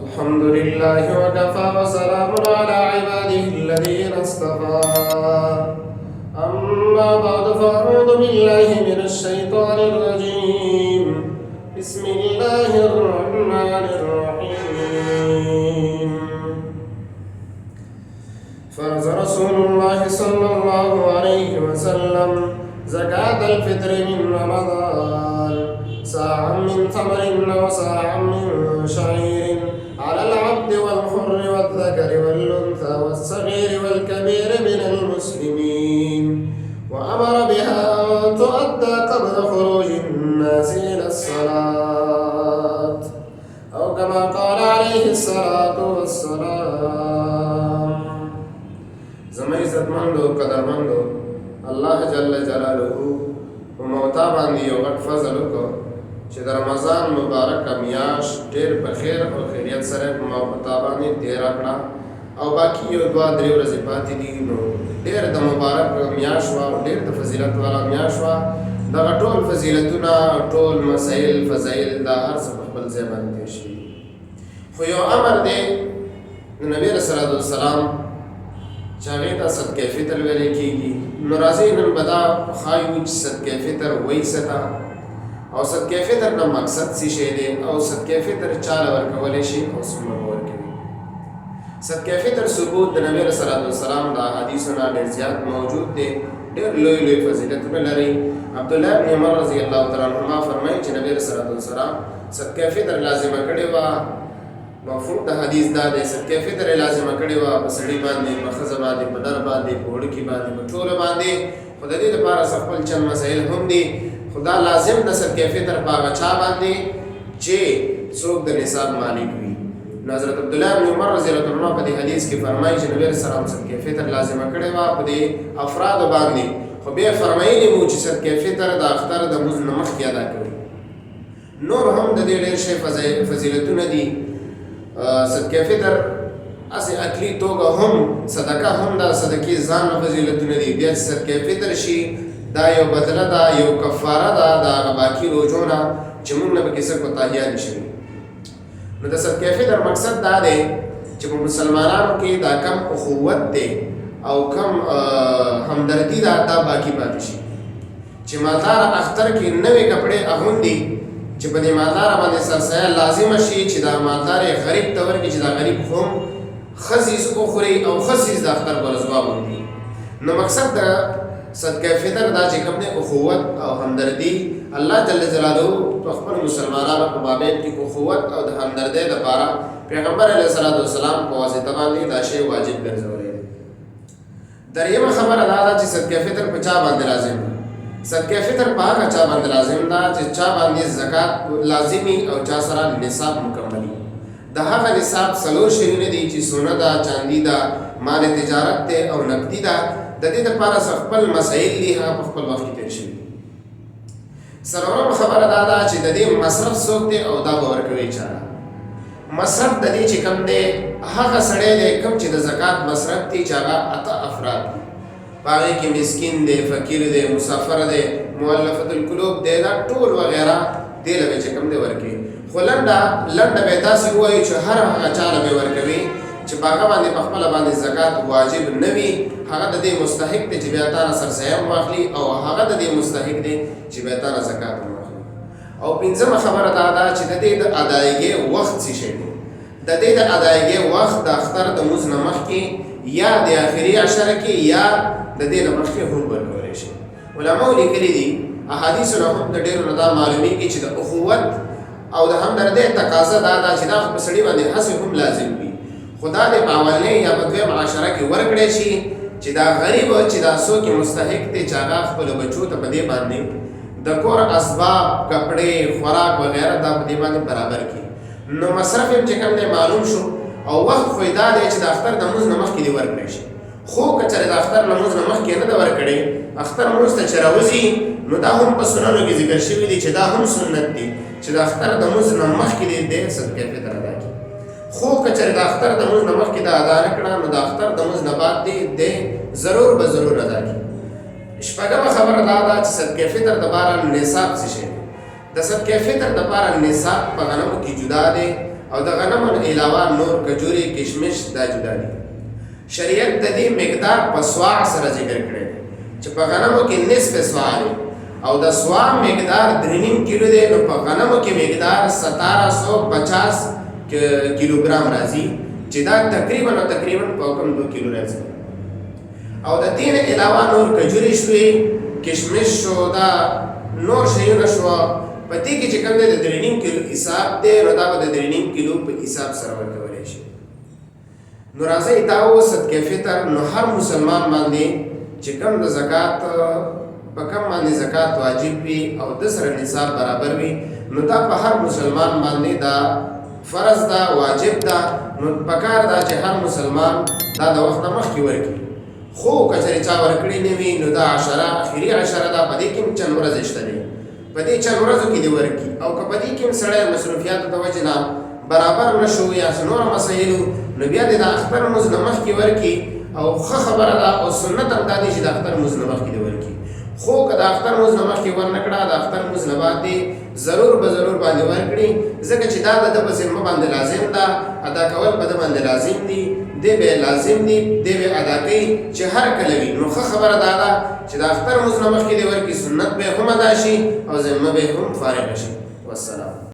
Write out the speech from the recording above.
الحمد لله وكفى وسلام على عباده الذين اصطفى. أما بعد فأعوذ بالله من الشيطان الرجيم. بسم الله الرحمن الرحيم. فرض رسول الله صلى الله عليه وسلم زكاة الفطر من رمضان ساعا من تمر وساعا من شعير على العبد والحر والذكر والأنثى والصغير والكبير من المسلمين، وأمر بها أن تؤدى قبل خروج الناس إلى الصلاة، أو كما قال عليه الصلاة والسلام. زما عزتمندو قدرمندو الله جل جلاله وموتا باندې یو غټ فضل وکړو چې د رمضان مبارک میاشت ډېر په خیر او خیریت سره په موتا باندې تېره کړه او باقي یو دوه درې ورځې پاتې دي. نو ډېر د مبارک میاشت وه او ډېر د فضیلت والا میاشت وه. دغه ټول فضیلتونه ټول مسایل فضایل دا هر څه په خپل ځای باندې تېر شوي، خو یو امر دی د نبي علیه صلات وسلام چې هغې ته صدقې فطر ویلی کېږي. نو راځئ نن به دا ښایو چې صدقې فطر وایي څه ته او صدقې فطر نه مقصد څه شی دی او صدقې فطر چاله ورکولی شي او څومره به ورکوي. صدقې فطر ثبوت د نبي علیه صلات وسلام د حدیثونه ډېر زیات موجود دی، ډېر لوی لوی فضیلتونه لري. عبدالله بن عمر رضی الله تعالی عنهما فرمایي چې نبي علیه صلات وسلام صدقې فطر لازمه کړې وه. مفهوم د حدیث دا دی، صدقې فطر یې لازمه کړې وه په سړي باندې، په ښځه باندې، په نر باندې، په وړکي باندې، په ټولو باندې. خو د دې دپاره څه خپل چند مسایل هم دي. خو دا لازم د صدقې فطر په هغه چا باندې چې څوک د نصاب مالک وي. نو حضرت عبدالله بن عمر رضی الله عنهما په دې حدیث کې فرمایي چې نبي علیه السلام صدقې فطر لازمه کړې وه په دې افرادو باندې. خو بیا فرمایلي مو چې صدقې فطر د اختر د مونځ نه مخکې ادا کوي. نور هم د دې ډېر شی فضیلتونه دي. صدقې فطر اسې اکلي توګه هم صدقه هم د صدقې ځان نه فضیلتونه دي. بیا چې صدقې فطر شي دا یو بدله ده، یو کفاره ده د هغه باقي روژو نه چې موږ نه پکې څه کوتاهیانې شوي. نو د صدقې فطر مقصد دا دی چې په مسلمانانو کې دا کم اخوت دی او کم همدردي ده دا باقي پاتې شي. چې مالدار اختر کې نوې کپړې اغوندي چې په دې مالدار باندې سرسایه لازمه شي چې دا مالدار یې غریب ته ورکړي چې دا غریب هم ښه څیز وخوري او ښه څیز د اختر په ورځ واغوندي. نو مقصد د صدقې فطر دا چې کوم دی اخوت او همدردي. الله جل جلاله په خپل مسلمانانو په مابین کې اخوت او د همدردۍ لپاره پیغمبر علیه الصلات وسلام په واسطه باندې دا شی واجب ګرځولی دی. درېیمه خبره دا ده چې صدقې فطر په چا باندې لازم دی. صدقې فطر په هغه چا باندې لازم ده چې چا باندې زکات لازمي او چا سره نصاب مکملي. د هغه نصاب څلور شیونه دي چې سونه ده، چاندي ده، مال تجارت دی او نقدي ده. د دې دپاره څه خپل مسایل دي هغه په خپل وخت کې تېر شوي. څلورمه خبره دا ده چې د دې مصرف څوک دی او دا به ورکوي چا. مصرف د دې چې کوم دی هغه سړی دی کوم چې د زکات مصرف دی چې هغه اته افراد دي. په هغې کې مسکین دی، فقیر دی، مسافر دی، مؤلفة القلوب دی، دا ټول وغیره دې له به چې کوم دی ورکوي. خو لنډه به یې داسې ووایو چې هر هغه چا له به یې ورکوي چې په هغه باندې په خپله باندې زکات واجب نه وي. هغه د دې مستحق دی چې بیا تا نه سرسایه هم واخلي او هغه د دې مستحق دی چې بیا تا نه زکات هم واخلي. او پنځمه خبره دا ده چې د دې د ادایګۍ وخت څه شی دی. د دې د ادایګۍ وخت د اختر د مونځ نه مخکې یا د آخري عشره کې یا د دې نه مخکې هم ورکولی شي. علماو لیکلي دي احادیثو نه هم د ډېرو نه دا معلومیږي چې د اخوت او د همدردۍ تقاضا دا ده چې دا خو په سړي باندې هسې هم لازم وي. خو دا د په اولنۍ یا په دویم عشره کې ورکړی شي چې دا غریب چې دا څوک مستحق دی چې هغه خپلو بچو ته په دې باندې د کور اسباب، کپړې، خوراک وغیره دا په دې باندې برابر کړي. نو مصرف یې چې کوم دی معلوم شو او وخت خو یې دا دی چې د اختر د مونځ نه مخکې دې ورکړی شي. خو که چېرې د اختر لمونځ نه مخکې نه ده ورکړې، اختر مونځ ته چې راوځي نو دا هم په سننو کې ذکر شوي دي چې دا هم سنت دي چې د اختر د مونځ نه مخکې دې صدقې فطر ادا کړي. خو که چېرې د اختر د مونځ نه مخکې دا ادا نه کړه نو د اختر د مونځ نه بعد دې ضرور به ضرور ادا کړي. شپږمه خبره دا ده چې صدقې فطر دپاره نصاب څه شی دی. د صدقې فطر دپاره نصاب په غنمو کې جدا دی او د غنمو نه علاوه نور کجوري کشمش دا جدا دي. شریعت د دې مقدار په سواع سره ذکر کړی چې په غنمو کې نصف سواع دی او د سواع مقدار 3.5 کیلو دی، نو په غنمو کې مقدار 1750 کیلوګرام راځي چې دا تقریبا په کم 2 کیلو راځي. او د دې نه علاوه نور کجوري شوې، کشمش شو، دا نور شیونه شو، په دې کې چې کوم دی د 3.5 کیلو حساب دی، نو دا به د 3.5 کیلو په حساب سره ورکولی شي. نو راځئ دا اوس صدقه فطر نو هر مسلمان باندې چې کوم د زکات په کوم باندې زکات واجب وي او د سره نصاب برابر وي، نو دا په هر مسلمان باندې دا فرض دا واجب دا. نو پکار دا چې هر مسلمان دا د وخت مخکې ورکړي، خو کچرې چا ورکړي نه وي نو دا عشره اخري عشره دا په دې کې چند ورځې شته دی، په دې چند ورځو کې دې ورکړي. او که په دې کې سړی مصروفیاتو د وجې نه برابر نشو یا نور مسایلو، نو بیا دې د اختر لمونځ نه مخکې ورکړي. او ښه خبره ده او سنت هم دا دی چې د اختر لمونځ نه مخکې دې ورکړي. خو که د اختر لمونځ نه مخکې ورنه کړه، د اختر لمونځ نه بعد دې ضرور باندې ورکړي، ځکه چې دا د ده په ذمه باندې لازم ده، ادا کول په ده باندې لازم دي، دی به لازم دي، دی به ادا کوي چې هر کله وي. نو ښه خبره دا ده چې د اختر لمونځ نه مخکې دې ورکړي، سنت به هم ادا شي او ذمه به هم فارغه شي. والسلام.